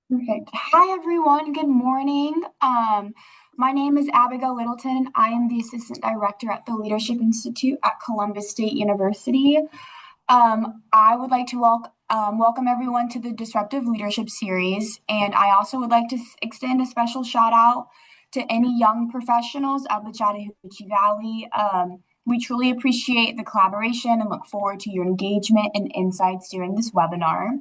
Perfect. Hi, everyone. Good morning. My name is Abigail Littleton, and I am the Assistant Director at the Leadership Institute at Columbus State University. I would like to welcome everyone to the Disruptive Leadership Series, and I also would like to extend a special shout out to any young professionals of the Chattahoochee Valley. We truly appreciate the collaboration and look forward to your engagement and insights during this webinar.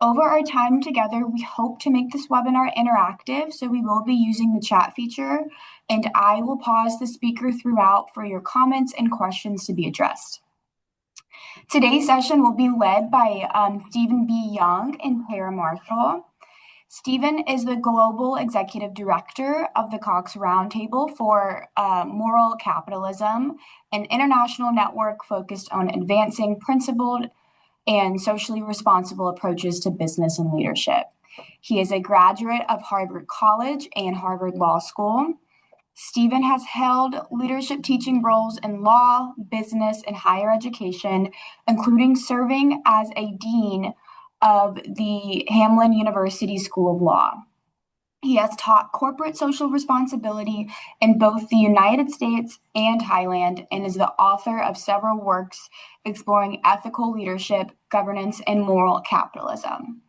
Over our time together, we hope to make this webinar interactive, so we will be using the chat feature, and I will pause the speaker throughout for your comments and questions to be addressed. Today's session will be led by Stephen B. Young and Tara Marshall. Stephen is the Global Executive Director of the Cox Roundtable for Moral Capitalism, an international network focused on advancing principled and socially responsible approaches to business and leadership. He is a graduate of Harvard College and Harvard Law School. Stephen has held leadership teaching roles in law, business, and higher education, including serving as a dean of the Hamlin University School of Law. He has taught corporate social responsibility in both the United States and Thailand and is the author of several works exploring ethical leadership, governance, and moral capitalism.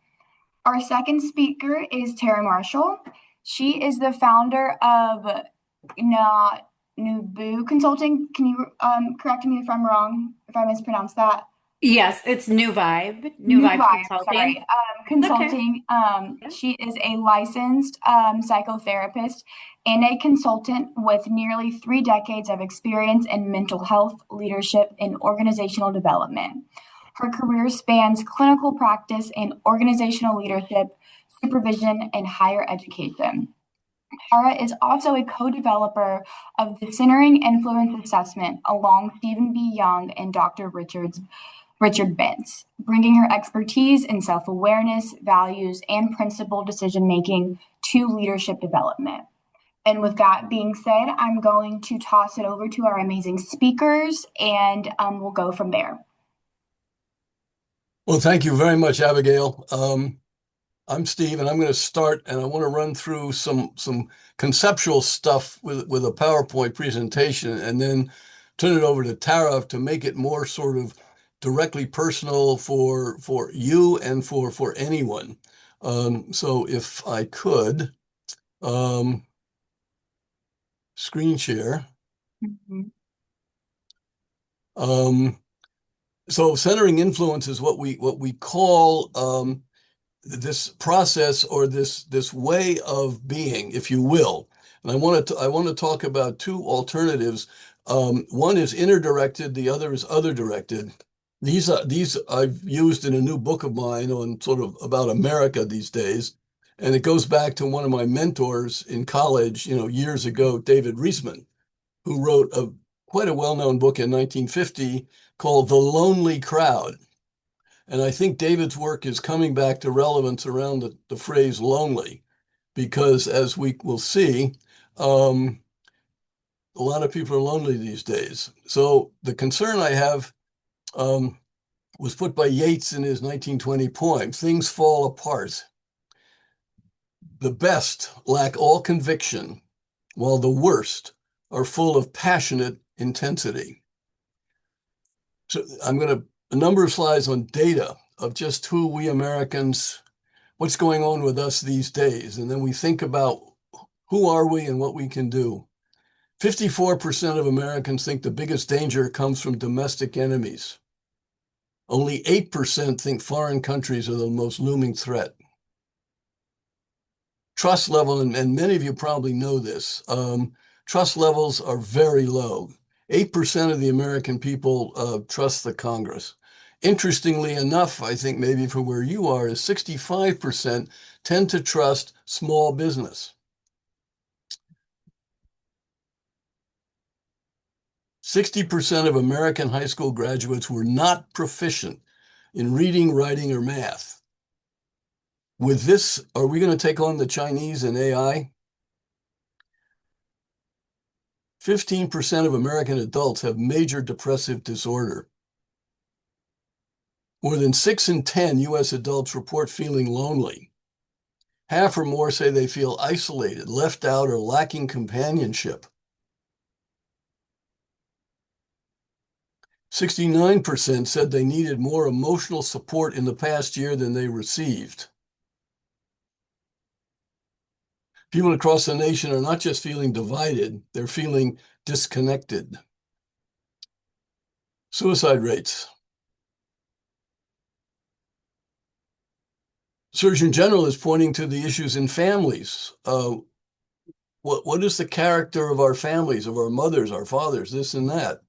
Our second speaker is Tara Marshall. She is the founder of Nubu Consulting. Can you correct me if I'm wrong, if I mispronounced that? Yes, it's New Vibe, New New Vibe Vibe, sorry. Consulting. Okay. Consulting. She is a licensed psychotherapist and a consultant with nearly 3 decades of experience in mental health, leadership, and organizational development. Her career spans clinical practice and organizational leadership, supervision, and higher education. Tara is also a co-developer of the Centering Influence Assessment along Stephen B. Young and Dr. Richard Bentz, bringing her expertise in self-awareness, values, and principled decision-making to leadership development. And with that being said, I'm going to toss it over to our amazing speakers, and we'll go from there. Well, thank you very much, Abigail. I'm Steve, and I'm going to start, and I want to run through some conceptual stuff with a PowerPoint presentation, and then turn it over to Tara to make it more sort of directly personal for you and for anyone. So if I could screen share. Mhm. So centering influence is what we call this process or this way of being, if you will. And I want to talk about two alternatives. One is inner directed, the other is other directed. These I've used in a new book of mine on sort of about America these days, and it goes back to one of my mentors in college, years ago, David Reisman, who wrote quite a well-known book in 1950 called The Lonely Crowd. And I think David's work is coming back to relevance around the phrase lonely, because as we will see, a lot of people are lonely these days. So the concern I have was put by Yeats in his 1920 poem, Things Fall Apart. The best lack all conviction, while the worst are full of passionate intensity. So I'm going to a number of slides on data of just who we Americans, what's going on with us these days. And then we think about who are we and what we can do. 54% of Americans think the biggest danger comes from domestic enemies. Only 8% think foreign countries are the most looming threat. Trust level, and many of you probably know this, trust levels are very low. 8% of the American people trust the Congress. Interestingly enough, I think maybe for where you are, is 65% tend to trust small business. 60% of American high school graduates were not proficient in reading, writing, or math. With this, are we going to take on the Chinese and AI? 15% of American adults have major depressive disorder. More than 6 in 10 US adults report feeling lonely. Half or more say they feel isolated, left out, or lacking companionship. 69% said they needed more emotional support in the past year than they received. People across the nation are not just feeling divided, they're feeling disconnected. Suicide rates. Surgeon General is pointing to the issues in families. What is the character of our families, of our mothers, our fathers, this and that?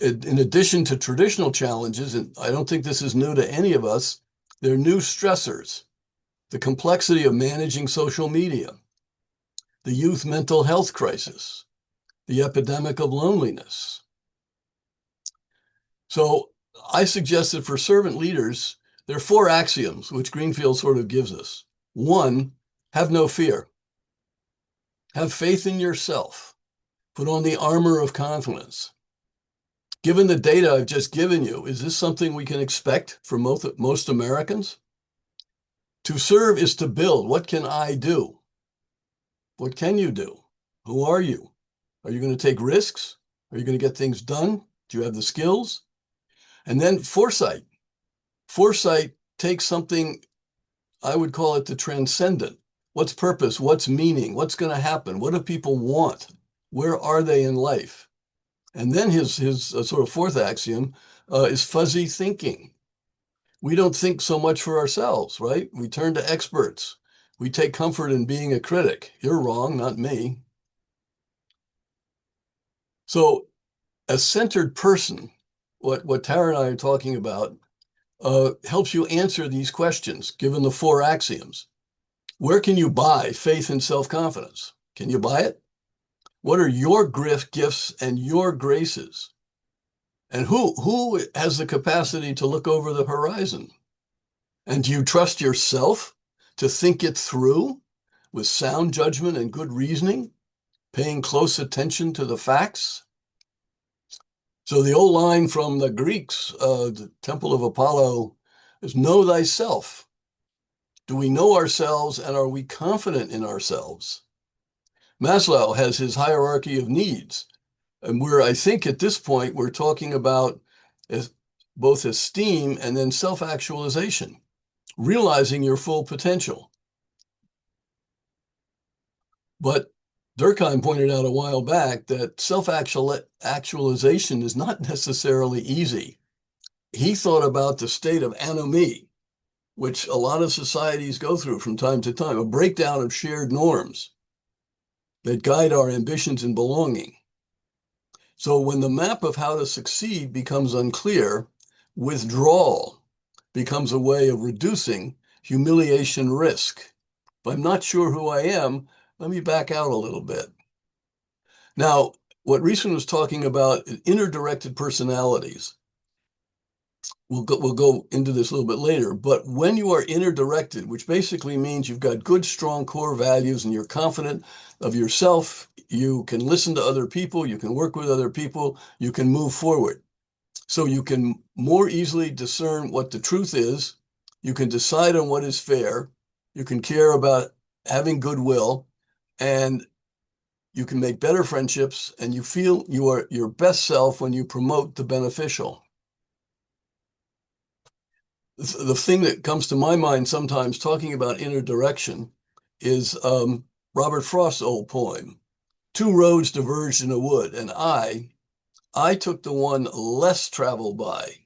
In addition to traditional challenges, and I don't think this is new to any of us, there are new stressors. The complexity of managing social media, the youth mental health crisis, the epidemic of loneliness. So I suggest that for servant leaders, there are 4 axioms, which Greenfield sort of gives us. 1, have no fear. Have faith in yourself. Put on the armor of confidence. Given the data I've just given you, is this something we can expect from most Americans? To serve is to build. What can I do? What can you do? Who are you? Are you going to take risks? Are you going to get things done? Do you have the skills? And then foresight. Foresight takes something, I would call it the transcendent. What's purpose? What's meaning? What's going to happen? What do people want? Where are they in life? And then his sort of 4th axiom is fuzzy thinking. We don't think so much for ourselves, right? We turn to experts. We take comfort in being a critic. You're wrong, not me. So a centered person, what Tara and I are talking about, helps you answer these questions, given the 4 axioms. Where can you buy faith and self-confidence? Can you buy it? What are your gifts and your graces? And who has the capacity to look over the horizon? And do you trust yourself to think it through with sound judgment and good reasoning, paying close attention to the facts? So the old line from the Greeks, the Temple of Apollo, is know thyself. Do we know ourselves, and are we confident in ourselves? Maslow has his hierarchy of needs. And I think at this point, we're talking about both esteem and then self-actualization, realizing your full potential. But Durkheim pointed out a while back that self-actualization is not necessarily easy. He thought about the state of anomie, which a lot of societies go through from time to time, a breakdown of shared norms that guide our ambitions and belonging. So when the map of how to succeed becomes unclear, withdrawal becomes a way of reducing humiliation risk. If I'm not sure who I am, let me back out a little bit. Now, what Reisman was talking about, inner-directed personalities, we'll go into this a little bit later, but when you are inner-directed, which basically means you've got good, strong core values and you're confident of yourself, you can listen to other people, you can work with other people, you can move forward. So you can more easily discern what the truth is, you can decide on what is fair, you can care about having goodwill, and you can make better friendships, and you feel you are your best self when you promote the beneficial. The thing that comes to my mind sometimes talking about inner direction is Robert Frost's old poem, 2 roads diverged in a wood, and I took the one less traveled by,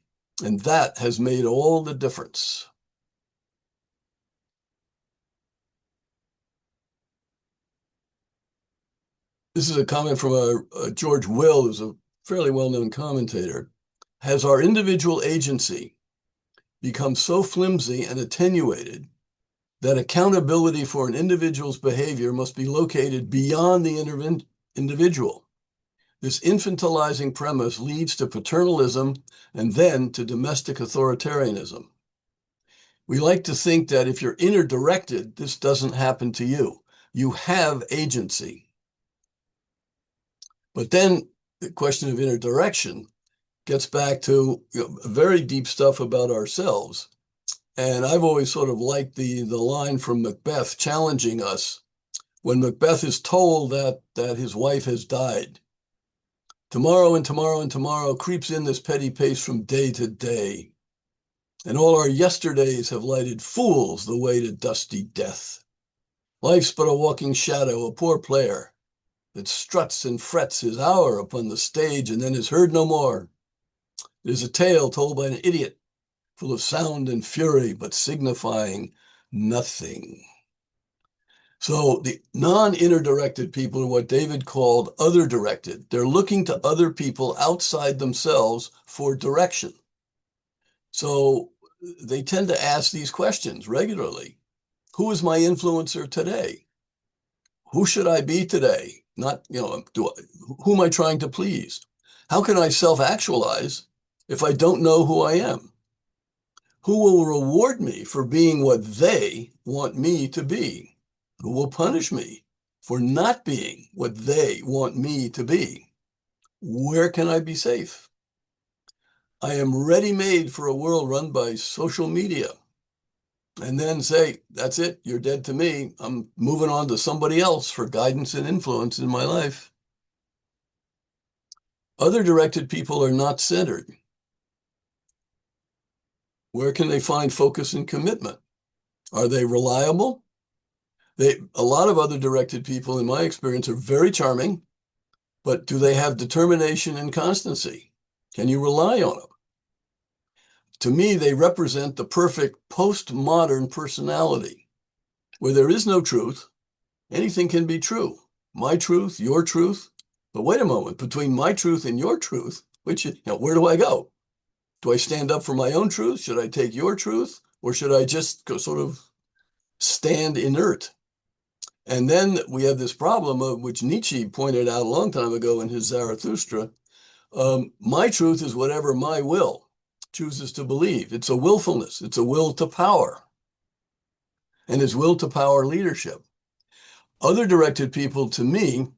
and that has made all the difference. This is a comment from George Will, who's a fairly well-known commentator. Has our individual agency become so flimsy and attenuated that accountability for an individual's behavior must be located beyond the individual? This infantilizing premise leads to paternalism and then to domestic authoritarianism. We like to think that if you're inner directed, this doesn't happen to you. You have agency. But then the question of inner direction gets back to very deep stuff about ourselves. And I've always sort of liked the line from Macbeth challenging us when Macbeth is told that his wife has died. Tomorrow and tomorrow and tomorrow creeps in this petty pace from day to day. And all our yesterdays have lighted fools the way to dusty death. Life's but a walking shadow, a poor player that struts and frets his hour upon the stage and then is heard no more. It is a tale told by an idiot, full of sound and fury, but signifying nothing. So the non-inner-directed people are what David called other-directed. They're looking to other people outside themselves for direction. So they tend to ask these questions regularly. Who is my influencer today? Who should I be today? Not, who am I trying to please? How can I self-actualize if I don't know who I am? Who will reward me for being what they want me to be? Who will punish me for not being what they want me to be? Where can I be safe? I am ready-made for a world run by social media. And then say, that's it, you're dead to me. I'm moving on to somebody else for guidance and influence in my life. Other directed people are not centered. Where can they find focus and commitment? Are they reliable? A lot of other directed people, in my experience, are very charming, but do they have determination and constancy? Can you rely on them? To me, they represent the perfect postmodern personality, where there is no truth. Anything can be true. My truth, your truth. But wait a moment, between my truth and your truth, where do I go? Do I stand up for my own truth? Should I take your truth? Or should I just sort of stand inert? And then we have this problem of which Nietzsche pointed out a long time ago in his Zarathustra. My truth is whatever my will chooses to believe. It's a willfulness. It's a will to power. And his will to power leadership. Other directed people, to me,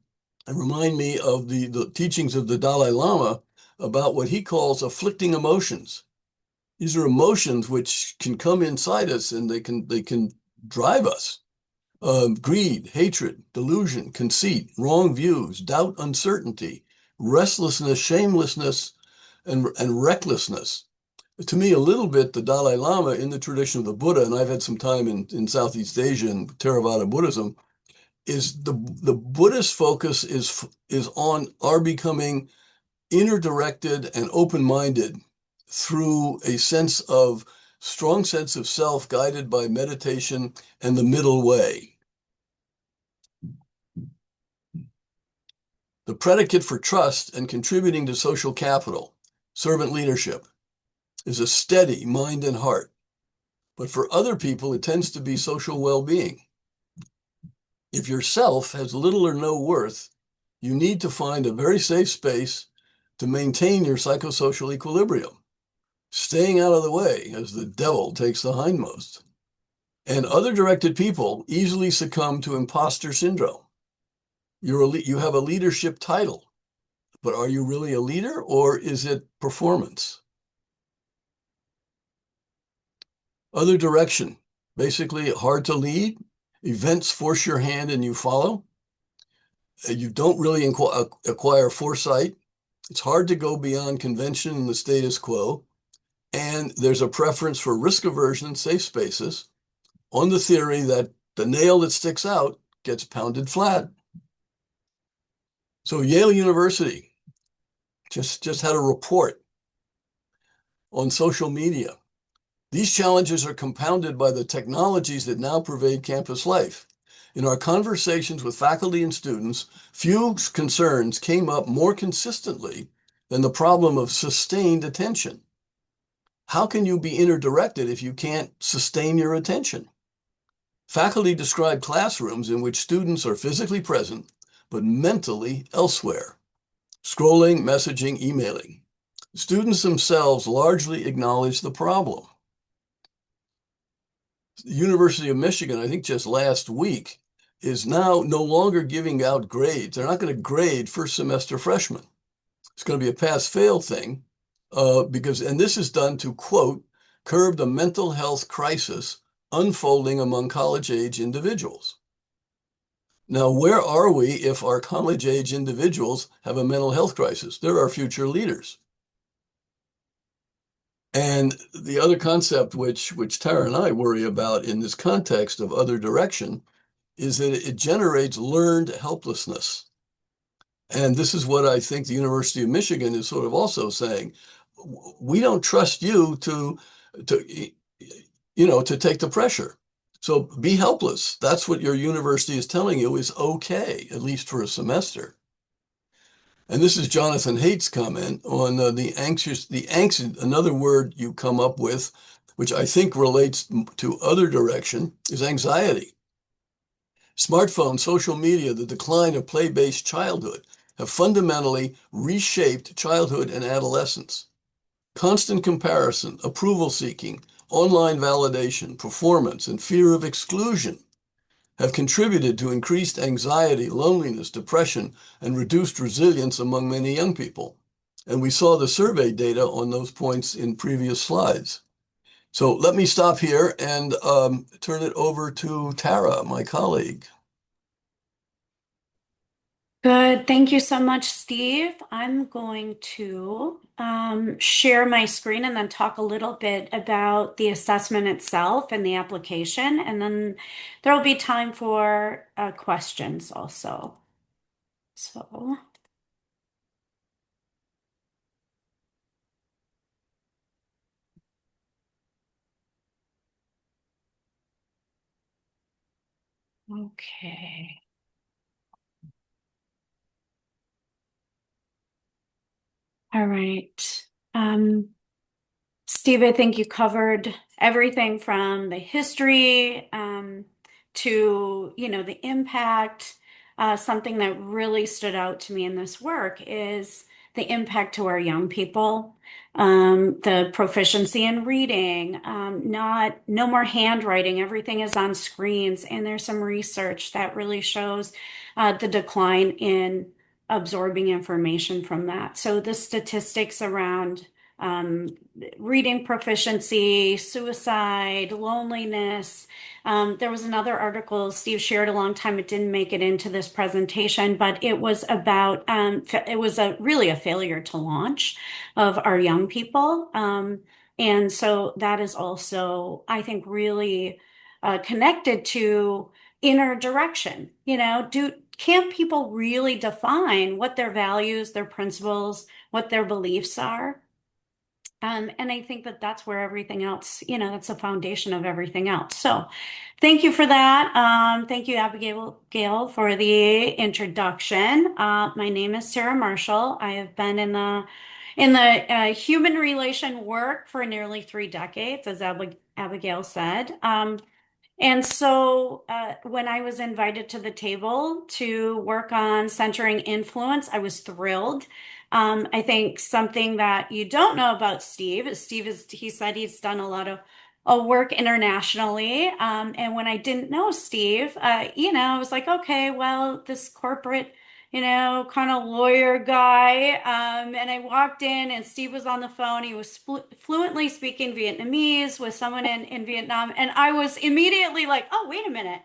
remind me of the teachings of the Dalai Lama about what he calls afflicting emotions. These are emotions which can come inside us and they can drive us. Greed, hatred, delusion, conceit, wrong views, doubt, uncertainty, restlessness, shamelessness, and recklessness. To me, a little bit, the Dalai Lama in the tradition of the Buddha, and I've had some time in Southeast Asia and Theravada Buddhism, is the Buddhist focus is on our becoming inner directed and open-minded through a strong sense of self guided by meditation and the middle way. The predicate for trust and contributing to social capital, servant leadership, is a steady mind and heart. But for other people, it tends to be social well-being. If yourself has little or no worth, you need to find a very safe space to maintain your psychosocial equilibrium, staying out of the way as the devil takes the hindmost. And other directed people easily succumb to imposter syndrome. You have a leadership title, but are you really a leader or is it performance? Other direction, basically hard to lead. Events force your hand and you follow. You don't really acquire foresight. It's hard to go beyond convention and the status quo. And there's a preference for risk aversion, safe spaces, on the theory that the nail that sticks out gets pounded flat. So Yale University just had a report on social media. These challenges are compounded by the technologies that now pervade campus life. In our conversations with faculty and students, few concerns came up more consistently than the problem of sustained attention. How can you be inner-directed if you can't sustain your attention? Faculty describe classrooms in which students are physically present, but mentally elsewhere, scrolling, messaging, emailing. Students themselves largely acknowledge the problem. The University of Michigan, I think just last week, is now no longer giving out grades. They're not going to grade first semester freshmen. It's going to be a pass-fail thing and this is done to, quote, curbed a mental health crisis unfolding among college-age individuals. Now, where are we if our college-age individuals have a mental health crisis? They're our future leaders. And the other concept which Tara and I worry about in this context of other direction is that it generates learned helplessness. And this is what I think the University of Michigan is sort of also saying. We don't trust you to to take the pressure. So be helpless. That's what your university is telling you is okay, at least for a semester. And this is Jonathan Haidt's comment on the angst, another word you come up with, which I think relates to other direction, is anxiety. Smartphones, social media, the decline of play-based childhood have fundamentally reshaped childhood and adolescence. Constant comparison, approval seeking, online validation, performance, and fear of exclusion have contributed to increased anxiety, loneliness, depression, and reduced resilience among many young people. And we saw the survey data on those points in previous slides. So let me stop here and turn it over to Tara, my colleague. Good. Thank you so much, Steve. I'm going to share my screen and then talk a little bit about the assessment itself and the application, and then there will be time for questions also. So, okay. All right. Steve, I think you covered everything from the history to, the impact. Something that really stood out to me in this work is the impact to our young people, the proficiency in reading, no more handwriting. Everything is on screens, and there's some research that really shows the decline in absorbing information from that. So the statistics around um, reading proficiency, suicide, loneliness. There was another article Steve shared a long time. It didn't make it into this presentation, but it was about, it was really a failure to launch of our young people. And so that is also, I think, really connected to inner direction. Can't people really define what their values, their principles, what their beliefs are? And I think that that's where everything else, that's the foundation of everything else. So thank you for that. Thank you, Abigail Gale, for the introduction. My name is Sarah Marshall. I have been in the human relation work for nearly 3 decades, as Abigail said. And so when I was invited to the table to work on centering influence, I was thrilled. I think something that you don't know about Steve is he said he's done a lot of work internationally. And when I didn't know Steve, I was like, okay, well, this corporate kind of lawyer guy. And I walked in and Steve was on the phone. He was fluently speaking Vietnamese with someone in Vietnam. And I was immediately like, oh, wait a minute.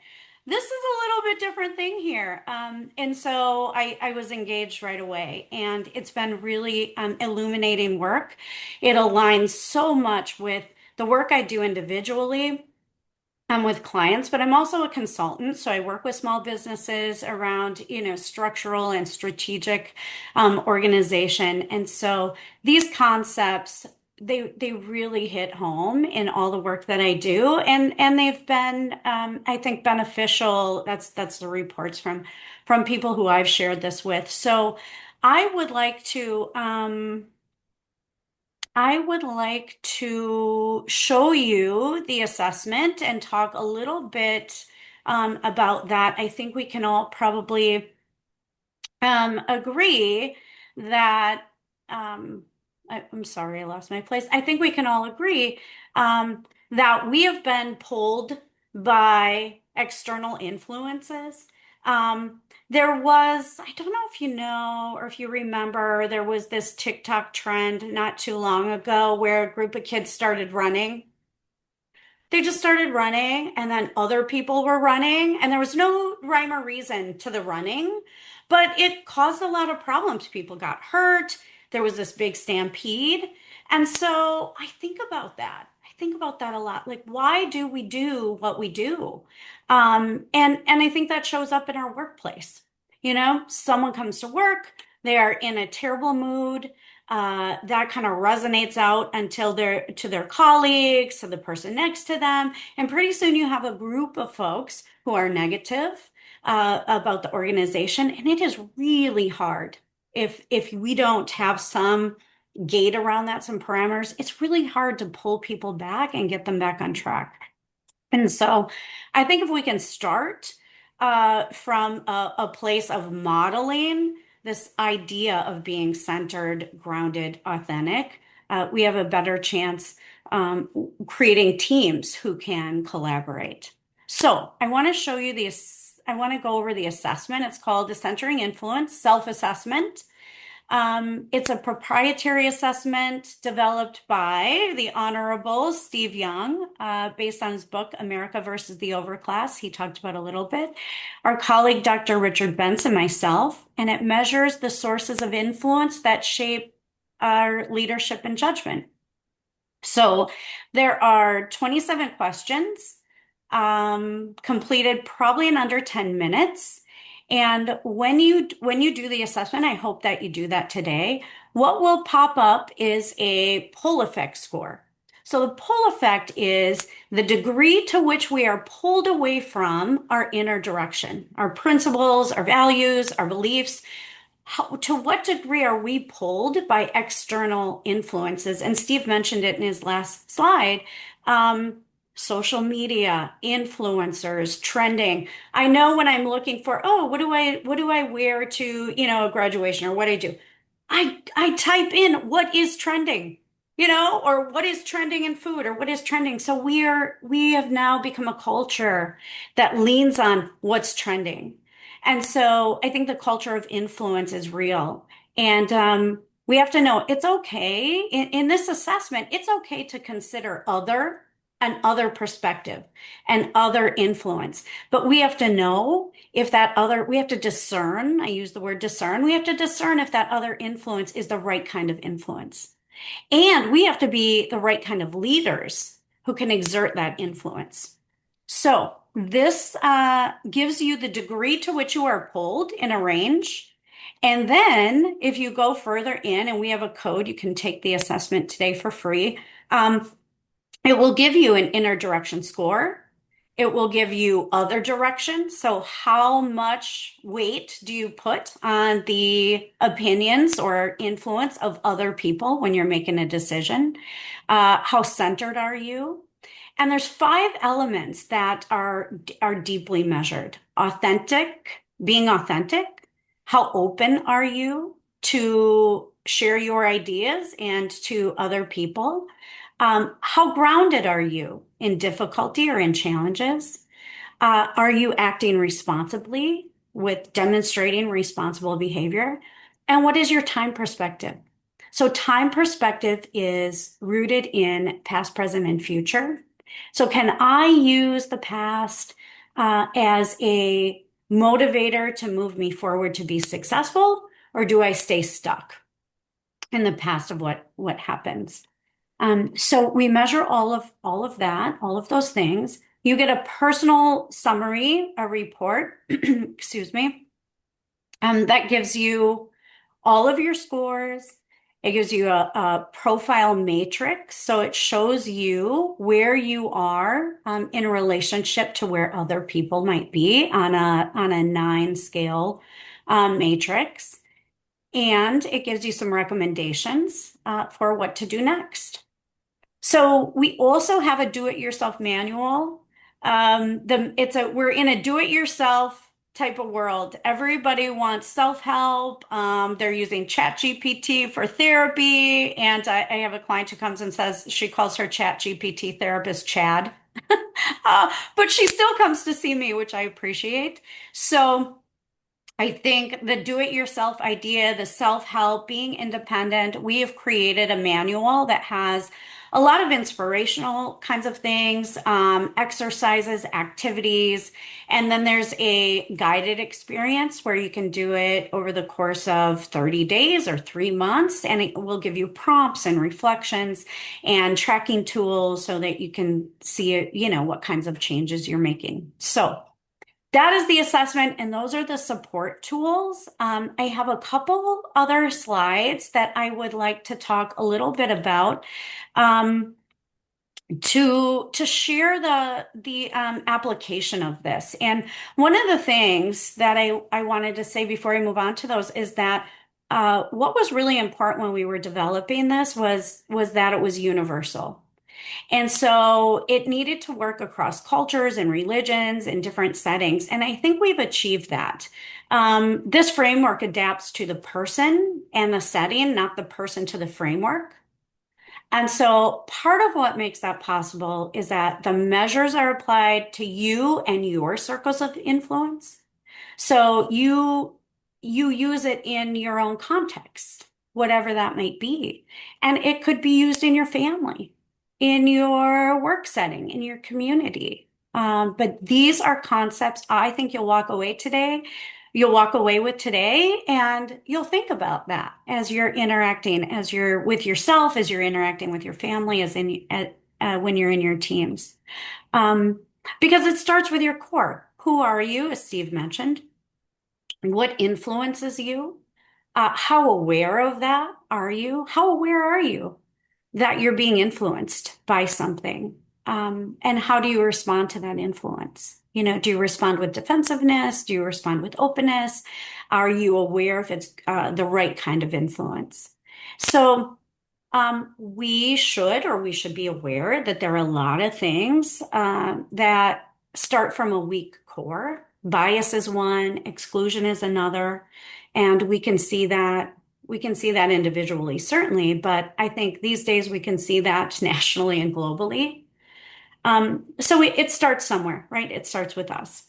This is a little bit different thing here. And so I was engaged right away. And it's been really illuminating work. It aligns so much with the work I do individually. I'm with clients, but I'm also a consultant. So I work with small businesses around, structural and strategic organization. And so these concepts, they really hit home in all the work that I do. And they've been, I think, beneficial. That's the reports from people who I've shared this with. So I would like to, show you the assessment and talk a little bit about that. I think we can all probably agree that, I'm sorry, I lost my place. I think we can all agree that we have been pulled by external influences. There was, I don't know if you know or if you remember, there was this TikTok trend not too long ago where a group of kids started running. They just started running, and then other people were running, and there was no rhyme or reason to the running, but it caused a lot of problems. People got hurt. There was this big stampede. And so I think about that. I think about that a lot. Like, why do we do what we do? And I think that shows up in our workplace. Someone comes to work, they are in a terrible mood. That kind of resonates out until they're to their colleagues, to the person next to them. And pretty soon you have a group of folks who are negative about the organization. And it is really hard if we don't have some gate around that, some parameters, it's really hard to pull people back and get them back on track. And so I think if we can start from a place of modeling this idea of being centered, grounded, authentic, we have a better chance creating teams who can collaborate. So I want to show you this. I want to go over the assessment. It's called the Centering Influence Self-Assessment. It's a proprietary assessment developed by the Honorable Steve Young, based on his book, America versus the Overclass. He talked about a little bit. Our colleague, Dr. Richard Benson, myself, and it measures the sources of influence that shape our leadership and judgment. So there are 27 questions, completed probably in under 10 minutes. And when you do the assessment, I hope that you do that today, what will pop up is a pull effect score. So the pull effect is the degree to which we are pulled away from our inner direction, our principles, our values, our beliefs. To what degree are we pulled by external influences? And Steve mentioned it in his last slide. Social media, influencers, trending. I know when I'm looking for, oh, what do I wear to, a graduation, or what I do? I type in what is trending, or what is trending in food, or what is trending. So we have now become a culture that leans on what's trending. And so I think the culture of influence is real. And we have to know it's okay in this assessment, it's okay to consider other perspective and other influence. But we have to know if we have to discern, I use the word discern, we have to discern if that other influence is the right kind of influence. And we have to be the right kind of leaders who can exert that influence. So this gives you the degree to which you are pulled in a range. And then if you go further in, and we have a code, you can take the assessment today for free. It will give you an inner direction score. It will give you other directions. So how much weight do you put on the opinions or influence of other people when you're making a decision? How centered are you? And there's 5 elements that are deeply measured. Being authentic. How open are you to share your ideas and to other people? How grounded are you in difficulty or in challenges? Are you acting responsibly with demonstrating responsible behavior? And what is your time perspective? So time perspective is rooted in past, present, and future. So can I use the past as a motivator to move me forward to be successful, or do I stay stuck in the past of what happens? So we measure all of that, all of those things. You get a personal summary, a report, excuse me, that gives you all of your scores. It gives you a profile matrix. So it shows you where you are in relationship to where other people might be on a 9 scale matrix. And it gives you some recommendations for what to do next. So we also have a do-it-yourself manual. We're in a do-it-yourself type of world. Everybody wants self-help. They're using ChatGPT for therapy. And I have a client who comes and says she calls her ChatGPT therapist Chad. But she still comes to see me, which I appreciate. So I think the do-it-yourself idea, the self-help, being independent, we have created a manual that has a lot of inspirational kinds of things, exercises, activities, and then there's a guided experience where you can do it over the course of 30 days or 3 months, and it will give you prompts and reflections and tracking tools so that you can see, what kinds of changes you're making. So that is the assessment, and those are the support tools. I have a couple other slides that I would like to talk a little bit about um, to share the application of this. And one of the things that I wanted to say before I move on to those is that what was really important when we were developing this was that it was universal. And so it needed to work across cultures and religions and different settings. And I think we've achieved that. This framework adapts to the person and the setting, not the person to the framework. And so part of what makes that possible is that the measures are applied to you and your circles of influence. So you use it in your own context, whatever that might be. And it could be used in your family, in your work setting, in your community. But these are concepts I think you'll walk away with today, and you'll think about that as you're interacting, as you're with yourself, as you're interacting with your family, when you're in your teams. Um, because it starts with your core. Who are you, as Steve mentioned? What influences you? How aware of that are you? How aware are you that you're being influenced by something? And how do you respond to that influence? Do you respond with defensiveness? Do you respond with openness? Are you aware if it's the right kind of influence? So we should be aware that there are a lot of things that start from a weak core. Bias is one, exclusion is another, and we can see that individually, certainly, but I think these days we can see that nationally and globally. So it starts somewhere, right? It starts with us.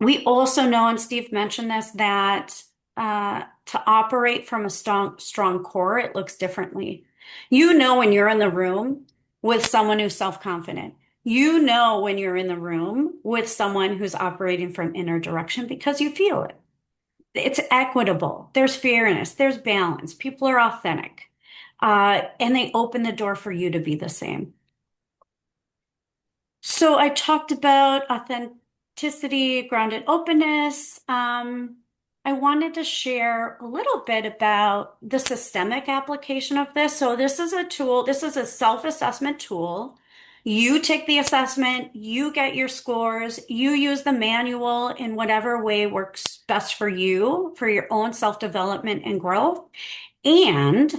We also know, and Steve mentioned this, that to operate from a strong core, it looks differently. When you're in the room with someone who's self-confident. When you're in the room with someone who's operating from inner direction because you feel it. It's equitable. There's fairness. There's balance. People are authentic. And they open the door for you to be the same. So I talked about authenticity, grounded openness. I wanted to share a little bit about the systemic application of this. So this is a tool, this is a self-assessment tool. You take the assessment, you get your scores, you use the manual in whatever way works best for you, for your own self-development and growth. And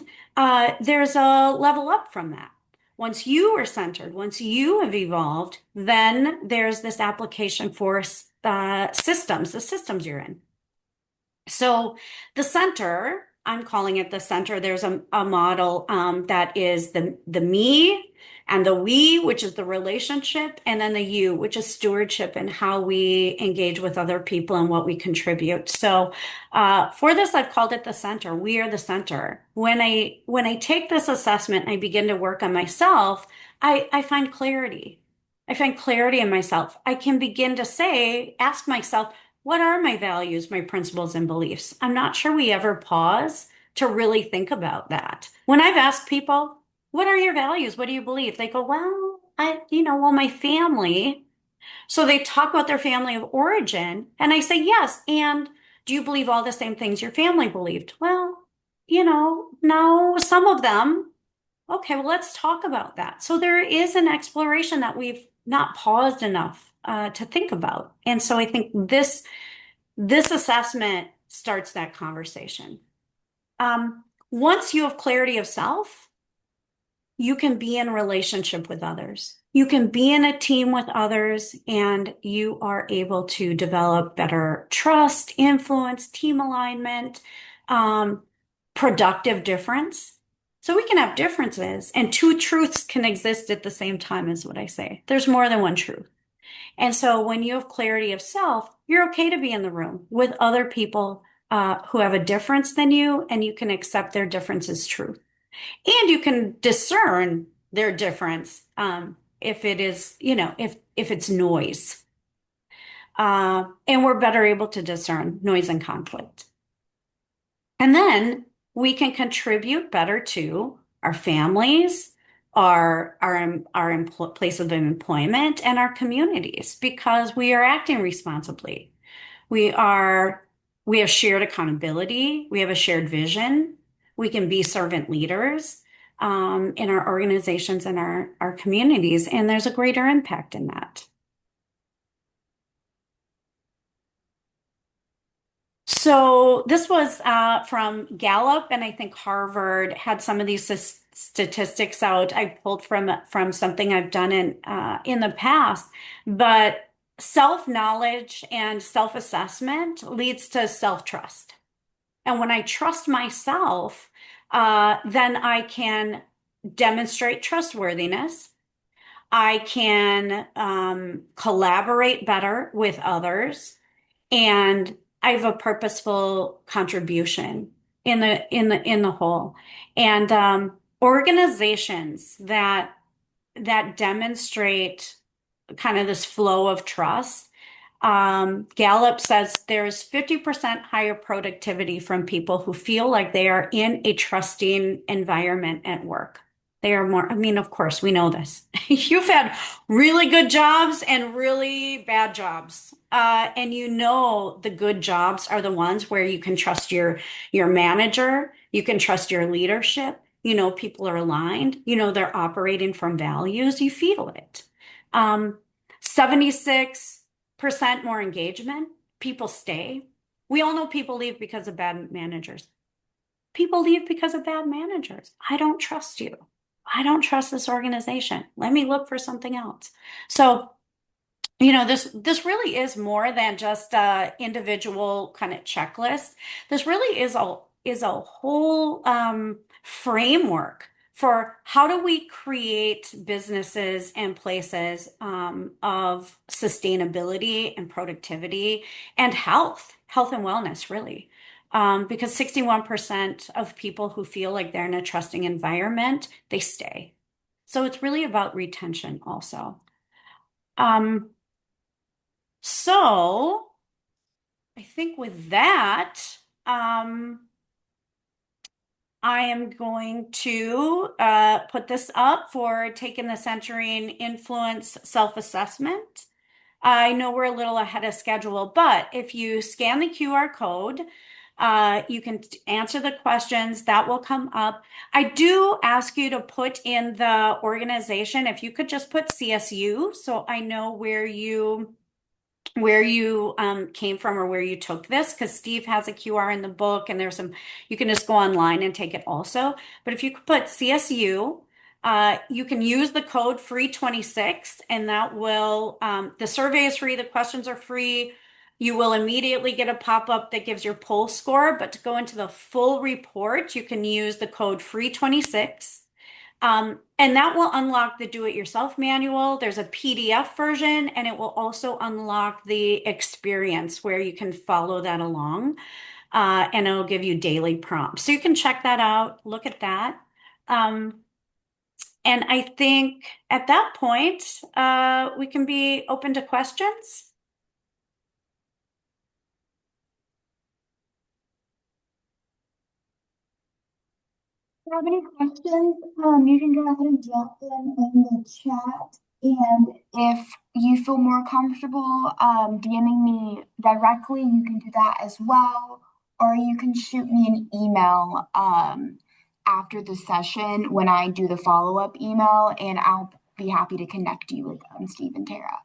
there's a level up from that. Once you are centered, once you have evolved, then there's this application for the systems you're in. So the center, I'm calling it the center. There's a model that is the me and the we, which is the relationship, and then the you, which is stewardship and how we engage with other people and what we contribute. So for this, I've called it the center. We are the center. When I take this assessment and I begin to work on myself, I find clarity. I find clarity in myself. I can begin to ask myself, what are my values, my principles, and beliefs? I'm not sure we ever pause to really think about that. When I've asked people, what are your values? What do you believe? They go, my family. So they talk about their family of origin. And I say, yes. And do you believe all the same things your family believed? Well, no, some of them. Okay, well, let's talk about that. So there is an exploration that we've not paused enough to think about. And so I think this assessment starts that conversation. Once you have clarity of self, you can be in relationship with others. You can be in a team with others, and you are able to develop better trust, influence, team alignment, productive difference. So we can have differences, and two truths can exist at the same time, is what I say. There's more than one truth. And so when you have clarity of self, you're okay to be in the room with other people who have a difference than you, and you can accept their difference as truth. And you can discern their difference if it is, if it's noise. And we're better able to discern noise and conflict. And then we can contribute better to our families, our place of employment, and our communities because we are acting responsibly. We are we have shared accountability. We have a shared vision. We can be servant leaders in our organizations and our communities, and there's a greater impact in that. So this was from Gallup, and I think Harvard had some of these statistics out. I pulled from something I've done in the past, but self-knowledge and self-assessment leads to self-trust. And when I trust myself, then I can demonstrate trustworthiness. I can collaborate better with others, and I have a purposeful contribution in the whole. And organizations that demonstrate kind of this flow of trust. Gallup says there's 50% higher productivity from people who feel like they are in a trusting environment at work. They are more, I mean, of course, we know this. You've had really good jobs and really bad jobs. And you know the good jobs are the ones where you can trust your manager, you can trust your leadership, you know people are aligned, you know they're operating from values, you feel it. 76% more engagement, people stay. We all know people leave because of bad managers. People leave because of bad managers. I don't trust you. I don't trust this organization. Let me look for something else. So, this really is more than just a individual kind of checklist. This really is a whole framework for how do we create businesses and places of sustainability and productivity and health and wellness, really. Because 61% of people who feel like they're in a trusting environment, they stay. So it's really about retention also. Um, so I think with that, I am going to put this up for taking the Centering Influence self-assessment. I know we're a little ahead of schedule, but if you scan the QR code, you can answer the questions that will come up. I do ask you to put in the organization, if you could just put CSU, so I know where you came from or where you took this, because Steve has a QR in the book and you can just go online and take it also. But if you could put CSU, you can use the code free26 and that will, the survey is free, the questions are free. You will immediately get a pop-up that gives your poll score, but to go into the full report, you can use the code free26. And that will unlock the do-it-yourself manual. There's a PDF version, and it will also unlock the experience where you can follow that along, and it'll give you daily prompts. So you can check that out, look at that. And I think at that point, we can be open to questions. If you have any questions, you can go ahead and drop them in the chat. And if you feel more comfortable DMing me directly, you can do that as well. Or you can shoot me an email after the session when I do the follow-up email, and I'll be happy to connect you with Steve and Tara.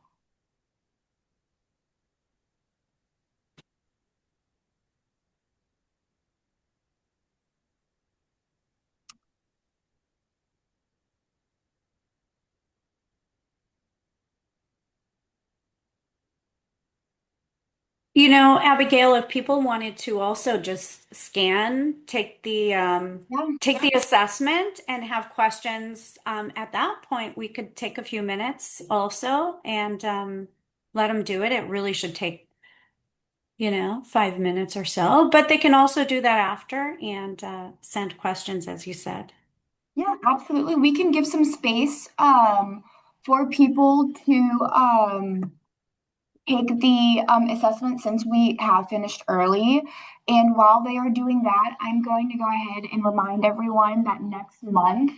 Abigail, if people wanted to also just take the Yeah. assessment and have questions, at that point, we could take a few minutes also and let them do it. It really should take, 5 minutes or so, but they can also do that after and send questions, as you said. Yeah, absolutely. We can give some space for people to take the assessment since we have finished early. And while they are doing that, I'm going to go ahead and remind everyone that next month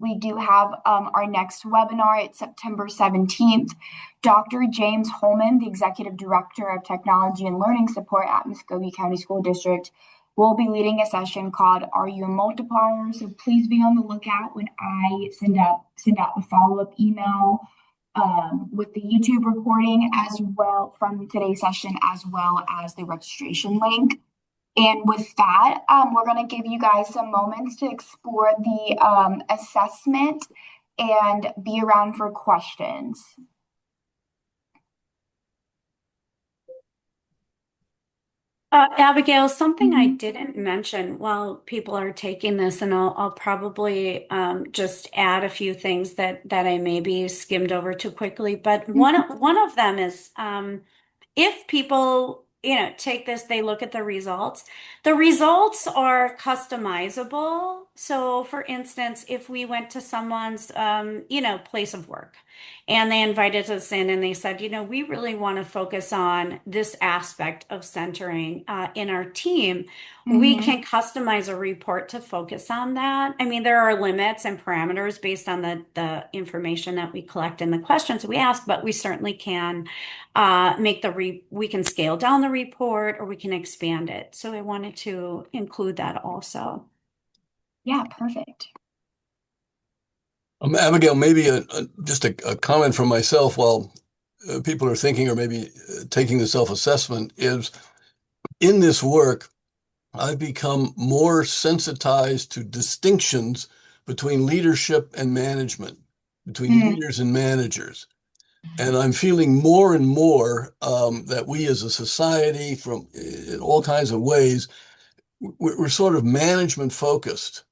we do have our next webinar. It's September 17th. Dr. James Holman, the Executive Director of Technology and Learning Support at Muskogee County School District, will be leading a session called Are You a Multiplier? So please be on the lookout when I send out the follow-up email with the YouTube recording as well from today's session, as well as the registration link. And with that, we're going to give you guys some moments to explore the assessment and be around for questions. Abigail, something I Mhm. didn't mention while people are taking this, and I'll probably just add a few things that I maybe skimmed over too quickly. But one of them is if people, take this, they look at the results. The results are customizable. So, for instance, if we went to someone's, place of work, and they invited us in and they said, we really want to focus on this aspect of centering in our team. We Mhm. can customize a report to focus on that. I mean, there are limits and parameters based on the information that we collect and the questions we ask, but we certainly can we can scale down the report or we can expand it. So I wanted to include that also. Yeah, perfect. Abigail, maybe just a comment from myself while people are thinking or maybe taking the self-assessment is in this work, I've become more sensitized to distinctions between leadership and management, between Mm. leaders and managers. And I'm feeling more and more that we as a society, from in all kinds of ways, we're sort of management focused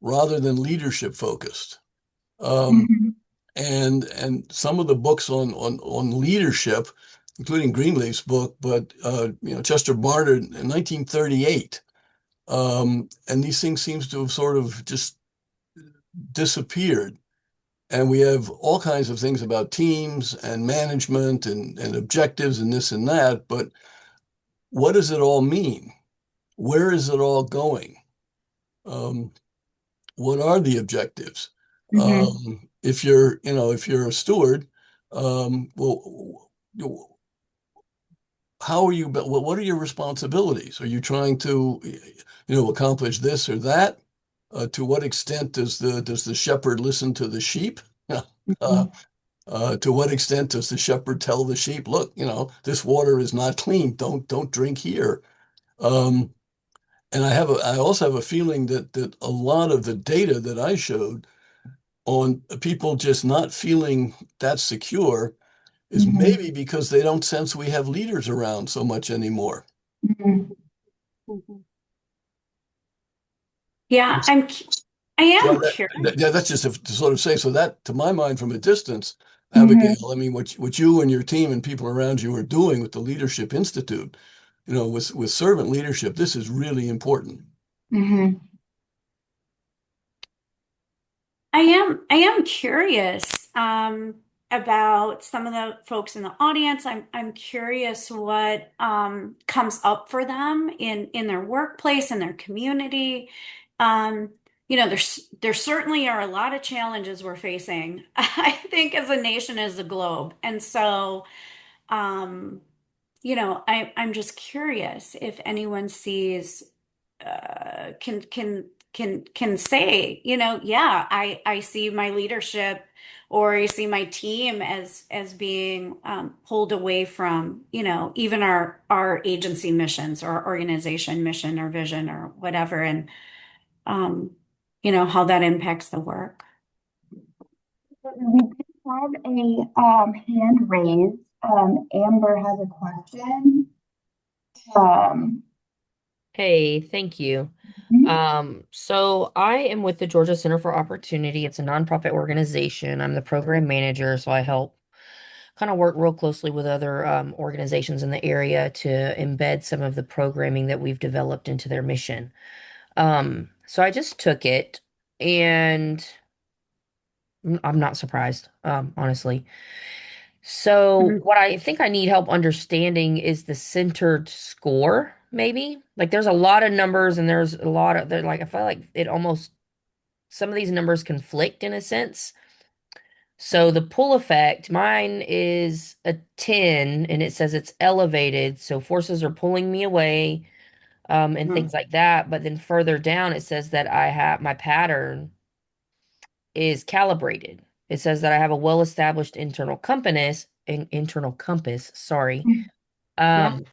rather than leadership focused. Um, Mhm. and some of the books on leadership, including Greenleaf's book, but Chester Barnard in 1938, and these things seems to have sort of just disappeared. And we have all kinds of things about teams and management and objectives and this and that. But what does it all mean? Where is it all going? Um, what are the objectives? Mhm. If you're a steward, well, how are you, but what are your responsibilities? Are you trying to, accomplish this or that? To what extent does the shepherd listen to the sheep? Uh, Mhm. to what extent does the shepherd tell the sheep, look, this water is not clean. Don't drink here. Um, and I also have a feeling that a lot of the data that I showed on people just not feeling that secure is Mhm. maybe because they don't sense we have leaders around so much anymore. Mhm. Mhm. Yeah, I So am curious. yeah, that's just to sort of say. So that, to my mind, from a distance, Mhm. Abigail, I mean, what you and your team and people around you are doing with the Leadership Institute, with servant leadership, this is really important. Mhm. I am curious about some of the folks in the audience. I'm curious what comes up for them in their workplace, in their community. Um, there certainly are a lot of challenges we're facing, I think, as a nation, as a globe. And so um, I'm just curious if anyone sees can say, yeah, I see my leadership or I see my team as being pulled away from, even our agency missions or our organization mission or vision or whatever, and um, how that impacts the work. We did have a hand raised. Amber has a question. Um, Hey, thank you. So I am with the Georgia Center for Opportunity. It's a nonprofit organization. I'm the program manager, so I help kind of work real closely with other organizations in the area to embed some of the programming that we've developed into their mission. So I just took it, and I'm not surprised, honestly. So Mhm. what I think I need help understanding is the centered score, maybe. Like there's a lot of numbers and there's a lot of they're like I feel like it almost some of these numbers conflict in a sense. So the pull effect, mine is a 10 and it says it's elevated, so forces are pulling me away, and Mhm. things like that. But then further down it says that I have my pattern is calibrated. It says that I have a well-established internal compass, sorry. Yeah, Um,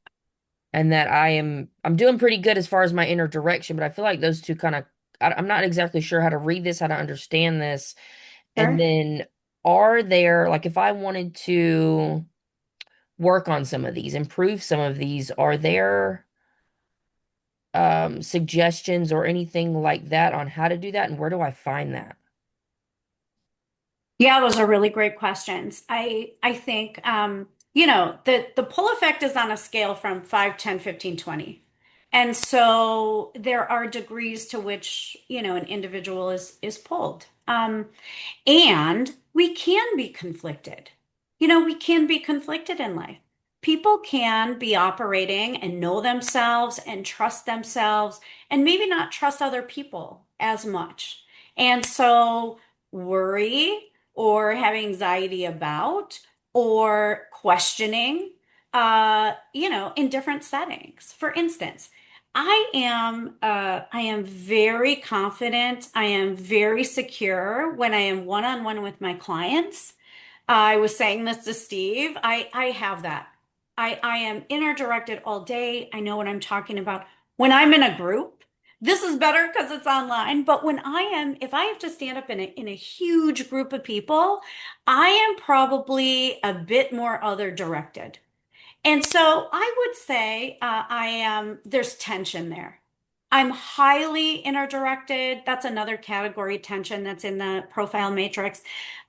and that I'm doing pretty good as far as my inner direction, but I feel like those two kind of I'm not exactly sure how to read this, how to understand this. And sure. then are there like if I wanted to work on some of these, improve some of these, are there suggestions or anything like that on how to do that and where do I find that? Yeah, those are really great questions. I think the pull effect is on a scale from 5, 10, 15, 20. And so there are degrees to which, an individual is pulled. And we can be conflicted. We can be conflicted in life. People can be operating and know themselves and trust themselves and maybe not trust other people as much. And so worry or have anxiety about or questioning, in different settings. For instance, I am very confident. I am very secure when I am one-on-one with my clients. I was saying this to Steve. I have that. I am inner directed all day. I know what I'm talking about. When I'm in a group, this is better because it's online. But if I have to stand up in a huge group of people, I am probably a bit more other directed. And so I would say there's tension there. I'm highly inner-directed. That's another category tension that's in the profile matrix.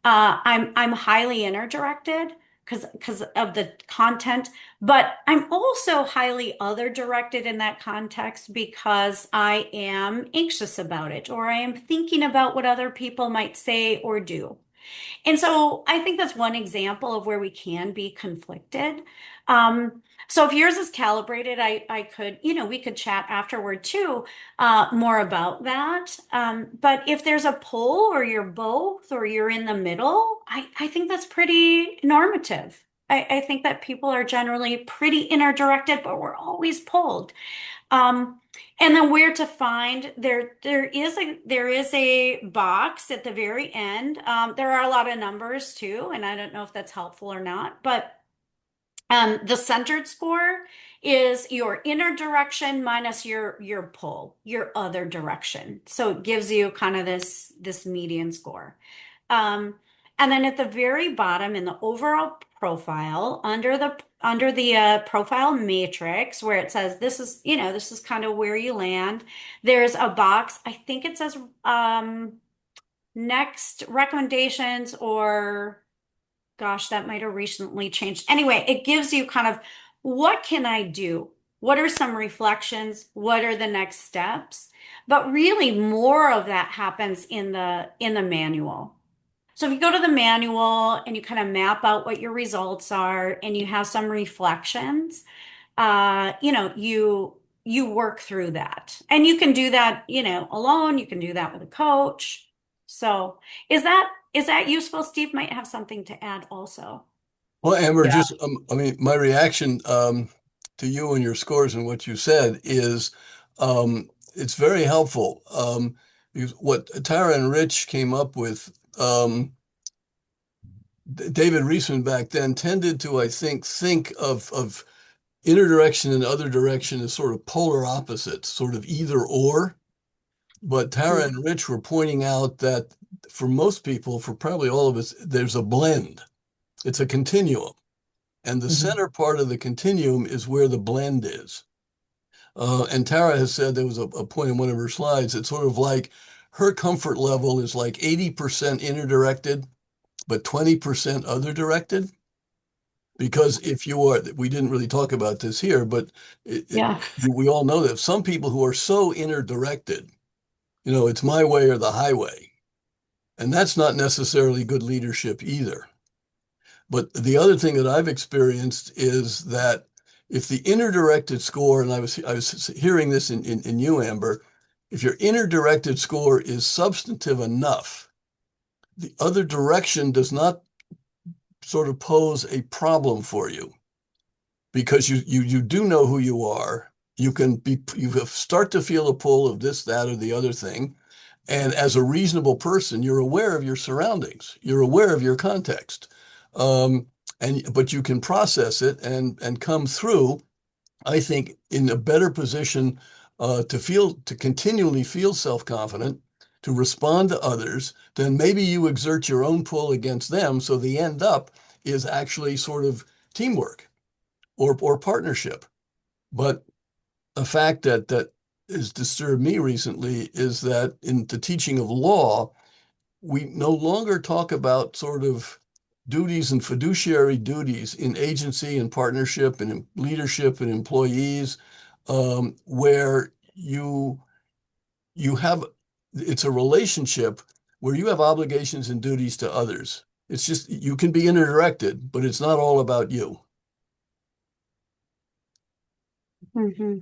I'm highly inner-directed because of the content, but I'm also highly other-directed in that context because I am anxious about it or I am thinking about what other people might say or do. And so I think that's one example of where we can be conflicted. So if yours is calibrated, I could, we could chat afterward too, more about that. But if there's a pull or you're both or you're in the middle, I think that's pretty normative. I think that people are generally pretty inner directed, but we're always pulled. Um, and then where to find there is a box at the very end. There are a lot of numbers too, and I don't know if that's helpful or not, but the centered score is your inner direction minus your pull, your other direction. So it gives you kind of this median score. Um, and then at the very bottom in the overall profile, under the profile matrix, where it says this is kind of where you land. There's a box. I think it says next recommendations or gosh, that might have recently changed. Anyway, it gives you kind of what can I do? What are some reflections? What are the next steps? But really more of that happens in the manual. So if you go to the manual and you kind of map out what your results are and you have some reflections, you work through that. And you can do that, alone, you can do that with a coach. So is that useful? Steve might have something to add also. Well, Amber, Yeah. just I mean, my reaction to you and your scores and what you said is it's very helpful. Because what Tara and Rich came up with, David Reisman back then tended to, I think of inner direction and other direction as sort of polar opposites, sort of either or. But Tara Mhm. and Rich were pointing out that for most people, for probably all of us, there's a blend. It's a continuum. And the Mhm. center part of the continuum is where the blend is. And Tara has said there was a point in one of her slides. It's sort of like her comfort level is like 80% inner directed, but 20% other directed. Because if you are, we didn't really talk about this here, but Yeah. we all know that some people who are so inner directed, it's my way or the highway. And that's not necessarily good leadership either. But the other thing that I've experienced is that if the inner directed score, and I was hearing this in you, Amber, if your inner directed score is substantive enough, the other direction does not sort of pose a problem for you because you do know who you are. You start to feel a pull of this, that, or the other thing. And as a reasonable person, you're aware of your surroundings. You're aware of your context. Um, but you can process it and come through, I think, in a better position to continually feel self-confident, to respond to others, then maybe you exert your own pull against them. So the end up is actually sort of teamwork or partnership. But a fact that has disturbed me recently is that in the teaching of law, we no longer talk about sort of duties and fiduciary duties in agency and partnership and in leadership and employees, where you have it's a relationship where you have obligations and duties to others. It's just you can be interdirected, but it's not all about you. Hmm.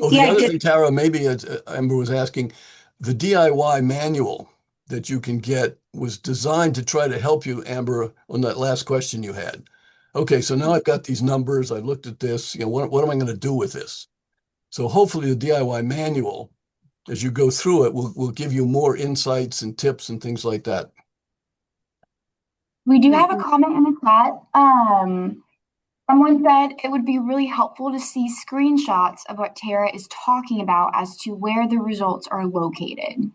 Oh, Yeah, the I other did. thing, Tara, maybe Amber was asking, the DIY manual that you can get was designed to try to help you, Amber, on that last question you had. Okay, so now I've got these numbers. I've looked at this. What am I going to do with this? So hopefully the DIY manual, as you go through it, will give you more insights and tips and things like that. We do have a Mhm. comment in the chat. Someone said it would be really helpful to see screenshots of what Tara is talking about as to where the results are located.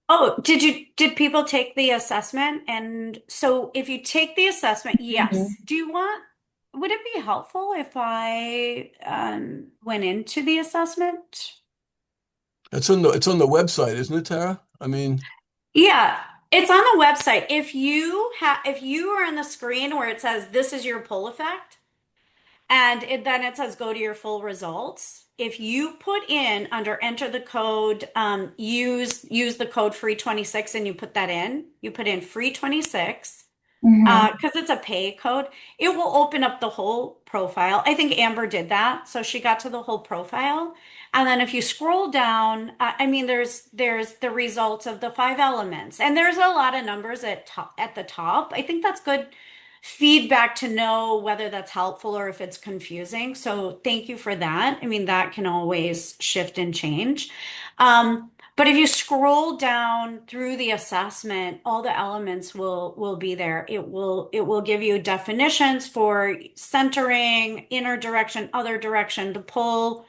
Oh, did people take the assessment? And so if you take the assessment, yes. Mhm. Would it be helpful if I went into the assessment? It's on the website, isn't it, Tara? I mean, Yeah, it's on the website. If you are on the screen where it says this is your pull effect, and then it says go to your full results. If you put in under enter the code, use the code free 26 and you put that in, you put in free 26 Mhm. because it's a pay code, it will open up the whole profile. I think Amber did that, so she got to the whole profile. And then if you scroll down, I mean, there's the results of the five elements, and there's a lot of numbers at the top. I think that's good feedback to know whether that's helpful or if it's confusing. So thank you for that. I mean, that can always shift and change. But if you scroll down through the assessment, all the elements will be there. It will give you definitions for centering, inner direction, other direction, the pull.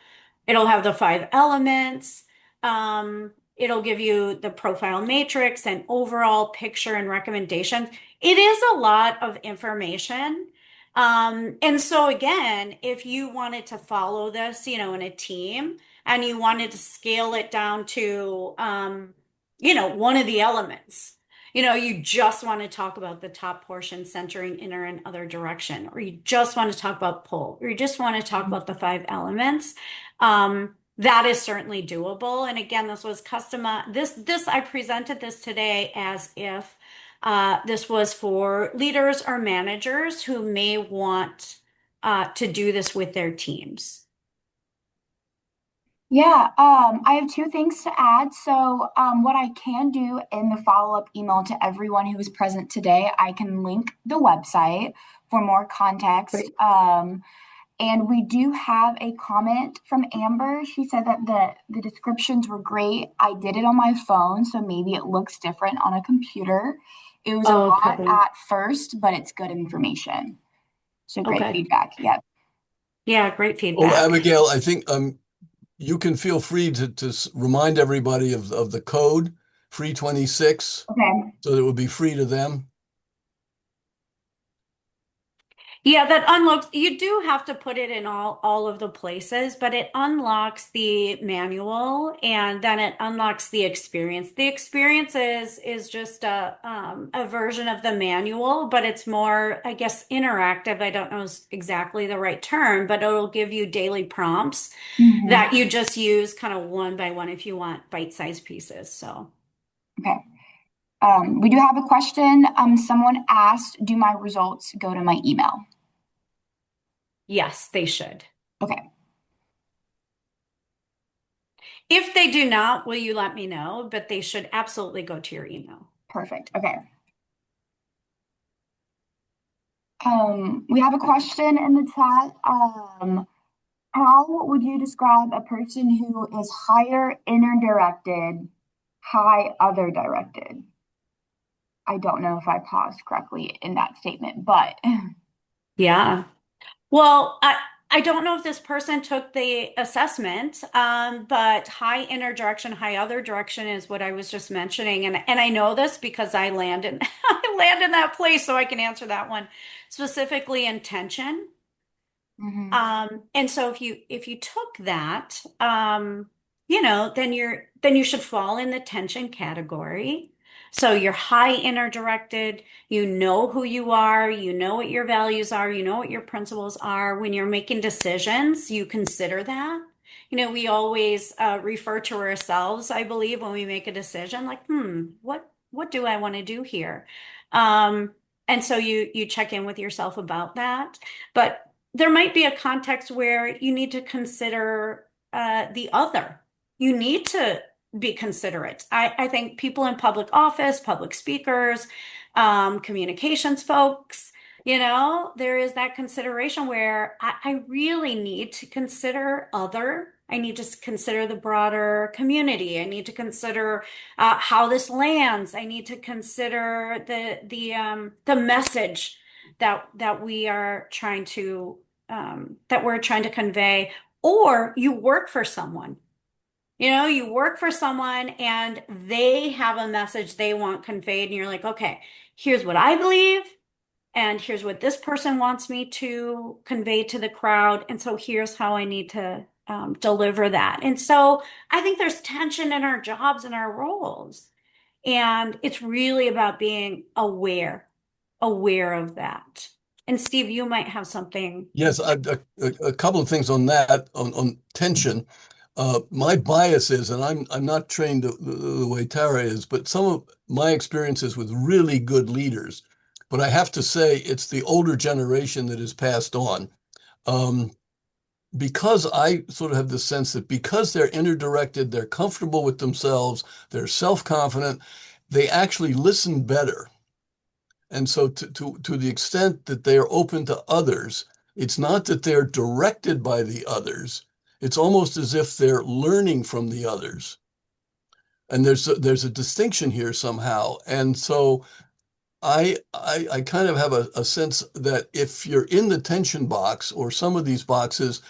It'll have the five elements. It'll give you the profile matrix and overall picture and recommendations. It is a lot of information. And so again, if you wanted to follow this, in a team and you wanted to scale it down to, one of the elements, you just want to talk about the top portion, centering, inner and other direction, or you just want to talk about pull, or you just want to talk about the five elements. That is certainly doable. And again, this was I presented this today as if this was for leaders or managers who may want to do this with their teams. Yeah, I have two things to add. So, what I can do in the follow-up email to everyone who was present today, I can link the website for more context. Great. And we do have a comment from Amber. She said that the descriptions were great. I did it on my phone, so maybe it looks different on a computer. It was a lot Okay. at first, but it's good information. So great Okay. feedback. Yep. Yeah, great oh, feedback. Abigail, I think you can feel free to remind everybody of the code, free 26, Okay. so that it would be free to them. Yeah, that unlocks, you do have to put it in all of the places, but it unlocks the manual and then it unlocks the experience. The experience is just a version of the manual, but it's more, I guess, interactive. I don't know exactly the right term, but it'll give you daily prompts Mhm. that you just use kind of one by one if you want bite-sized pieces. So, Okay. We do have a question. Someone asked, do my results go to my email? yes, they should. Okay, If they do not, will you let me know? But they should absolutely go to your email. perfect. Okay. We have a question in the chat. How would you describe a person who is higher inner directed, high other directed? I don't know if I paused correctly in that statement, but Yeah. Well, I don't know if this person took the assessment, but high inner direction, high other direction is what I was just mentioning, and I know this because I land in I land in that place, so I can answer that one specifically intention. Mhm. And so if you took that, then you should fall in the tension category. So you're high inner directed, you know who you are, you know what your values are, you know what your principles are. When you're making decisions, you consider that. We always refer to ourselves, I believe, when we make a decision, like, what do I want to do here? And so you check in with yourself about that. But there might be a context where you need to consider the other. You need to be considerate. I think people in public office, public speakers, communications folks, there is that consideration where I really need to consider other. I need to consider the broader community. I need to consider how this lands. I need to consider the message that we are trying to that we're trying to convey, or you work for someone. You work for someone and they have a message they want conveyed, and you're like, okay, here's what I believe, and here's what this person wants me to convey to the crowd. And so here's how I need to deliver that. And so I think there's tension in our jobs and our roles. And it's really about being aware of that. And Steve, you might have something. Yes, a couple of things on that, on tension. My bias is, and I'm not trained the way Tara is, but some of my experiences with really good leaders, but I have to say it's the older generation that is passed on. Um, because I sort of have the sense that because they're inner directed, they're comfortable with themselves, they're self-confident, they actually listen better. And so to the extent that they are open to others, it's not that they're directed by the others. It's almost as if they're learning from the others. And there's a distinction here somehow. And so I kind of have a sense that if you're in the tension box or some of these boxes,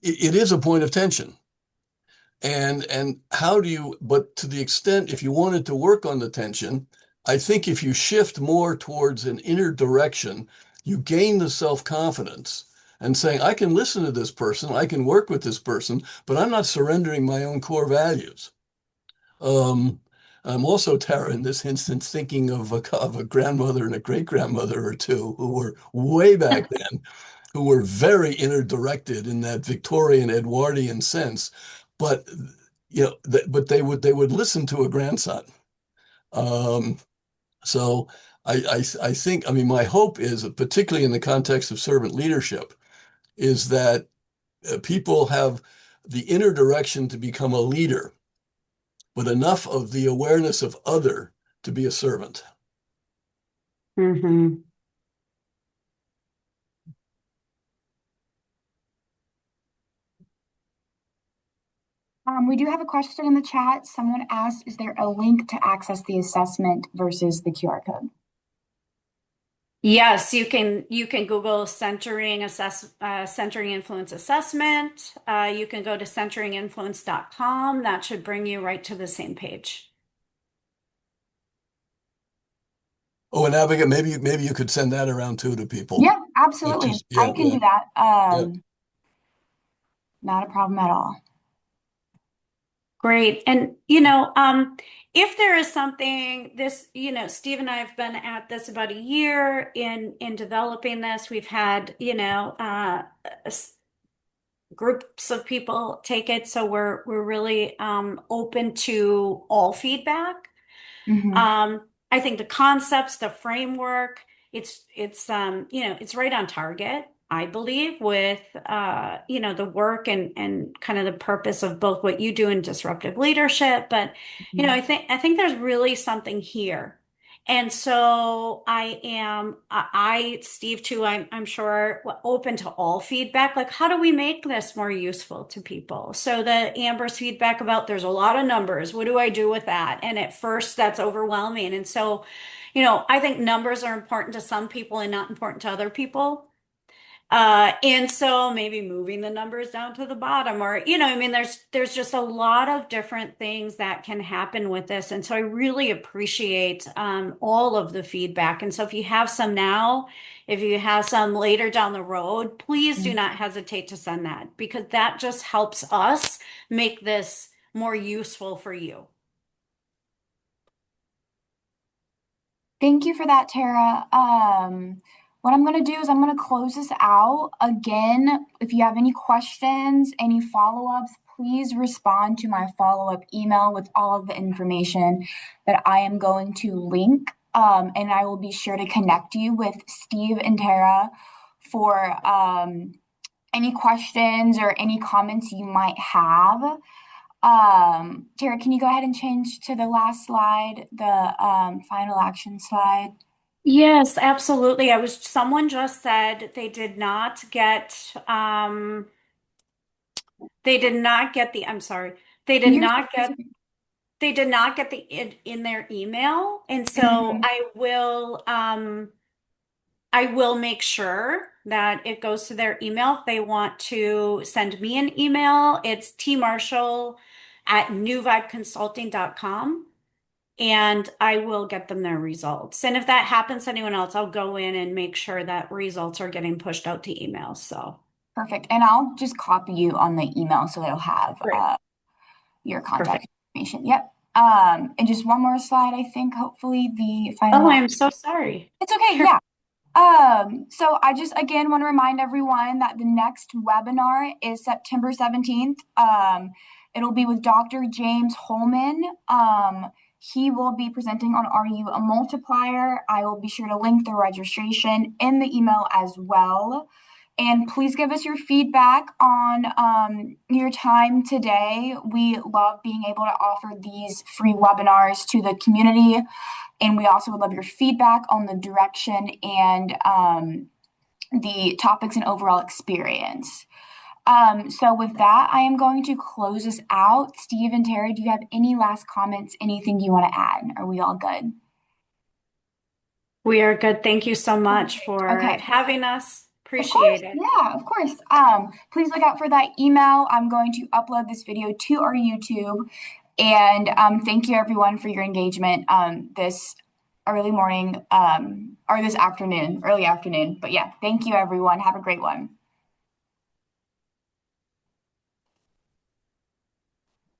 it is a point of tension. And how do you, but to the extent, if you wanted to work on the tension, I think if you shift more towards an inner direction, you gain the self-confidence and saying, I can listen to this person, I can work with this person, but I'm not surrendering my own core values. Um, I'm also, Tara, in this instance, thinking of a grandmother and a great grandmother or two who were way back then, who were very inner directed in that Victorian Edwardian sense, but but they would listen to a grandson. Um, so I think, I mean, my hope is, particularly in the context of servant leadership, is that people have the inner direction to become a leader, but enough of the awareness of other to be a servant. Mhm. we do have a question in the chat. Someone asked, is there a link to access the assessment versus the QR code? Yes, you can Google centering influence assessment. You can go to centeringinfluence.com. That should bring you right to the same page. Oh, and Abigail, maybe you could send that around too to people. Yeah, Absolutely. Just, yeah, I can do that. yeah. Not a problem at all. Great. And, if there is something this, Steve and I have been at this about a year in developing this. We've had, groups of people take it, so we're really open to all feedback. Hmm. I think the concepts, the framework, it's right on target, I believe, with the work and kind of the purpose of both what you do in disruptive leadership. But I think there's really something here. And so Steve too, I'm sure open to all feedback. Like, how do we make this more useful to people? So the Amber's feedback about there's a lot of numbers. What do I do with that? And at first that's overwhelming. And so, I think numbers are important to some people and not important to other people. And so maybe moving the numbers down to the bottom or, there's just a lot of different things that can happen with this. And so I really appreciate all of the feedback. And so if you have some now, if you have some later down the road, please do not hesitate to send that because that just helps us make this more useful for you. Thank you for that, Tara. What I'm going to do is I'm going to close this out. Again, if you have any questions, any follow-ups, please respond to my follow-up email with all of the information that I am going to link. And I will be sure to connect you with Steve and Tara for any questions or any comments you might have. Tara, can you go ahead and change to the last slide, the final action slide? Yes, absolutely. Someone just said they did not get the, I'm sorry, they did You're not get, they did not get the in their email. And so Mhm. I will make sure that it goes to their email. If they want to send me an email, it's tmarshall@newvibeconsulting.com. And I will get them their results. And if that happens to anyone else, I'll go in and make sure that results are getting pushed out to emails. So Perfect. And I'll just copy you on the email so they'll have great. your Perfect. contact information. Yep. And just one more slide, I think, hopefully the final. Oh, I'm so sorry. It's okay. Here. Yeah. So I just again want to remind everyone that the next webinar is September 17th. It'll be with Dr. James Holman. He will be presenting on Are You a Multiplier? I will be sure to link the registration in the email as well. And please give us your feedback on your time today. We love being able to offer these free webinars to the community. And we also would love your feedback on the direction and the topics and overall experience. So with that, I am going to close this out. Steve and Terry, do you have any last comments, anything you want to add? Are we all good? We are good. Thank you so much for Okay. having us. Of course, Appreciate it. yeah, of course. Please look out for that email. I'm going to upload this video to our YouTube. And thank you everyone for your engagement this early morning or this afternoon, early afternoon. But yeah, thank you everyone. Have a great one.